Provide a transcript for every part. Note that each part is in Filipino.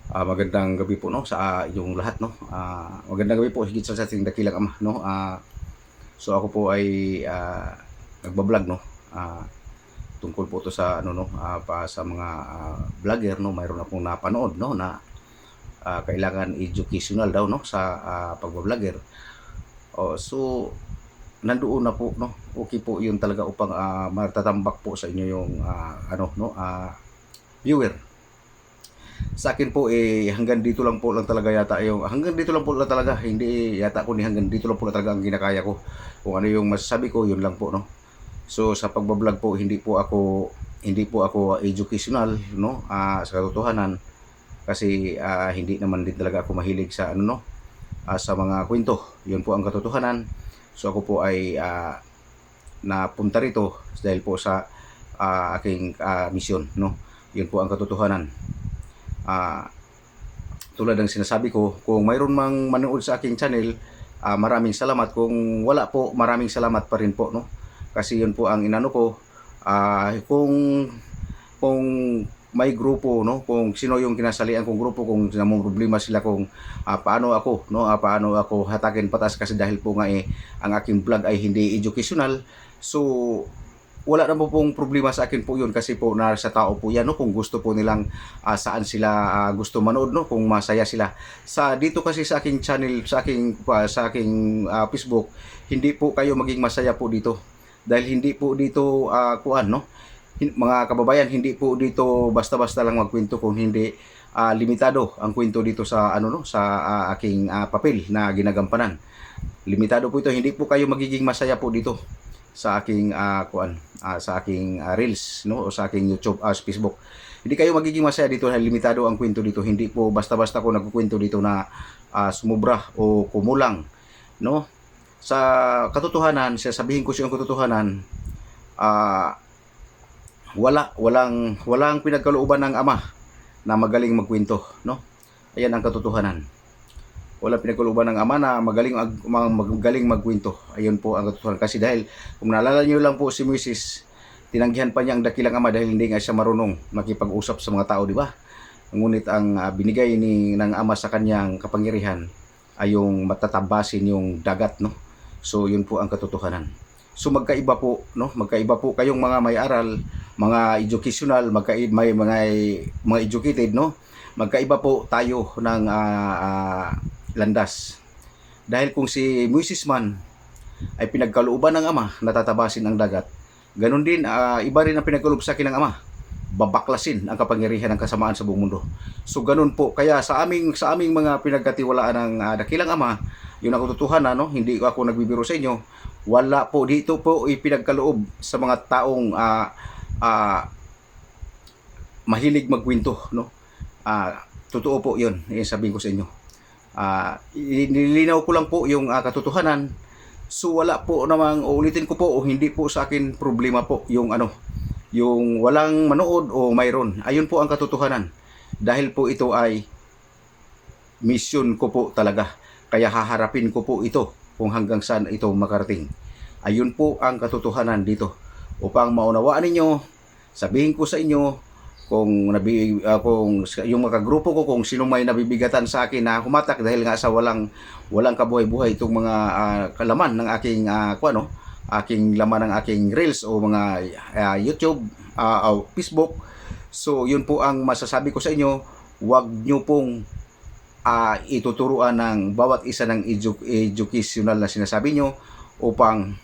Magandang gabi po, no, sa inyong lahat, no. Magandang gabi po higit sa ating dakilang Ama, no. So ako po ay nagba-vlog, no. Tungkol po to sa ano, no, sa mga vlogger, no. Mayroon akong napanood, no, na kailangan educational daw, no, sa pagba-vlogger. So nandoon na po, no. Okay po 'yun talaga upang matatambak po sa inyo yung ano, no, viewer. Sa akin po hanggang dito lang po lang talaga yata yung hanggang dito lang po lang talaga, hindi yata kundi hanggang dito lang po lang talaga ang ginakaya ko. Kung ano yung masasabi ko, yun lang po, no. So sa pagba-vlog po, hindi po ako educational, no, sa katotohanan, kasi hindi naman din talaga ako mahilig sa ano, no, sa mga kwento. Yun po ang katotohanan. So ako po ay napunta rito dahil po sa aking misyon, no. Yun po ang katotohanan. Tulad ng sinasabi ko, kung mayroon mang manood sa aking channel, maraming salamat. Kung wala po, maraming salamat pa rin po, no. Kasi yun po ang inano ko. Kung may grupo, no, kung sino yung kinasalian kong grupo, kung namong problema sila kung paano ako, no, paano ako hatakin patas, kasi dahil po nga ang aking vlog ay hindi educational. So wala na po pong problema sa akin po yun, kasi po nasa tao po yan, no, kung gusto po nilang saan sila gusto manood, no, kung masaya sila. Dito kasi sa aking channel, sa aking Facebook, hindi po kayo maging masaya po dito, dahil hindi po dito kuan, no, mga kababayan, hindi po dito basta-basta lang magkwento, kung hindi limitado ang kwento dito sa ano, no, sa aking papel na ginagampanan. Limitado po ito, hindi po kayo magiging masaya po dito sa aking sa aking reels, no, o sa aking YouTube, Facebook. Hindi kayo magiging masaya dito dahil limitado ang kwento dito. Hindi po basta-basta ko nagkukwento dito na sumubra o kumulang, no. Sa katotohanan, sasabihin ko sa katotohanan, walang pinagkalooban ng Ama na magaling magkwento, no. Ayan ang katotohanan. Wala pinagkalooban ng Ama na magaling magkwento. Ayun po ang katotohanan. Kasi dahil, kung naalala nyo lang po, si Moises, tinanggihan pa niya ang dakilang Ama dahil hindi nga siya marunong makipag-usap sa mga tao, di ba? Ngunit ang binigay ng Ama sa kanyang kapangyarihan ay yung matatabasin yung dagat, no? So yun po ang katotohanan. So magkaiba po, no? Magkaiba po kayong mga may aral, mga educational, mga educated, no? Magkaiba po tayo ng landas. Dahil kung si Moises man ay pinagkalooban ng Ama, natatabasin ang dagat, ganun din, iba rin ang pinagkaloob sa akin ng Ama, babaklasin ang kapangyarihan ng kasamaan sa buong mundo. So ganun po, kaya sa aming mga pinagkatiwalaan ng dakilang Ama, yun ang katotohanan, no? Hindi ako nagbibiro sa inyo. Wala po dito po ipinagkaloob sa mga taong mahilig magkwento, no. Totoo po yun, sabihin ko sa inyo. Nilinaw ko lang po yung katotohanan. So wala po namang, uulitin ko po, o hindi po sa akin problema po yung yung walang manood o mayroon. Ayun po ang katotohanan. Dahil po ito ay mission ko po talaga. Kaya haharapin ko po ito kung hanggang saan ito makarating. Ayun po ang katotohanan dito. Upang maunawaan ninyo, sabihin ko sa inyo, kung yung mga grupo ko, kung sino may nabibigatan sa akin na humatak dahil nga sa walang kabuhay-buhay itong mga kalaman ng aking aking laman ng aking reels o mga YouTube, Facebook. So yun po ang masasabi ko sa inyo. Huwag nyo pong ituturuan ng bawat isa ng educational na sinasabi nyo, upang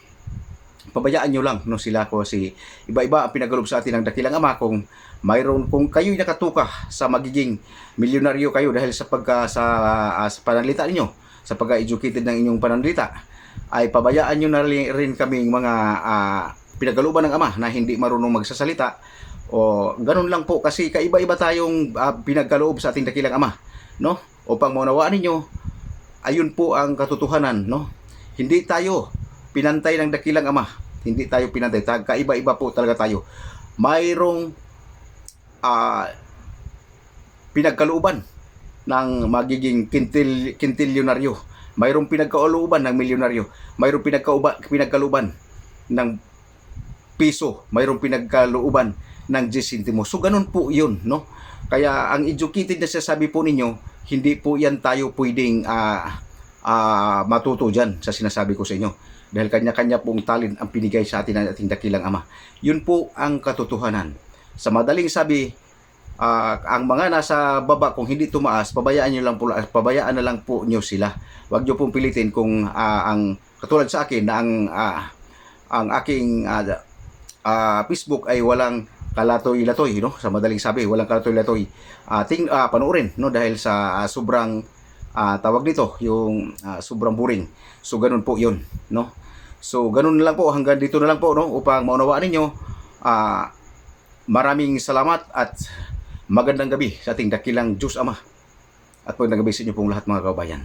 pabayaan nyo lang, no, sila. Kasi iba-iba ang pinagkaloob sa atin ng dakilang Ama. Kung kayo'y nakatuka sa magiging milyonaryo kayo dahil sa pananalita ninyo, sa pagka-educated ng inyong pananalita, ay pabayaan nyo na rin kaming mga pinagkalooban ng Ama na hindi marunong magsasalita. O ganun lang po, kasi kaiba-iba tayong pinagkaloob sa ating dakilang Ama, no. Upang maunawaan ninyo, ayun po ang katotohanan, no. Hindi tayo pinantay ng dakilang Ama. Hindi tayo pinantay. Kaiba-iba po talaga tayo. Mayroong pinagkalooban ng magiging kintilyonaryo. Mayroong pinagkalooban ng milyonaryo. Mayroong pinagkalooban ng piso. Mayroong pinagkalooban ng 10 sentimo. So ganun po yun, no. Kaya ang educated na sasabi po ninyo, hindi po yan tayo pwedeng matuto dyan sa sinasabi ko sa inyo. Dahil kanya-kanya pong talent ang pinigay sa atin ng ating dakilang Ama. Yun po ang katotohanan. Sa madaling sabi, ang mga nasa baba kung hindi tumaas, pabayaan na lang po nyo sila. Huwag nyo pong pilitin kung ang katulad sa akin na ang aking Facebook ay walang kalatoy-latoy, no? Sa madaling sabi, walang kalatoy-latoy. Panoorin, no? Dahil sa sobrang tawag dito, yung sobrang boring. So ganun po 'yun, no? So ganun na lang po, hanggang dito na lang po, no? Upang maunawaan ninyo. Maraming salamat at magandang gabi sa ating dakilang Diyos Ama. At magandang gabi sa inyo pong lahat, mga kababayan.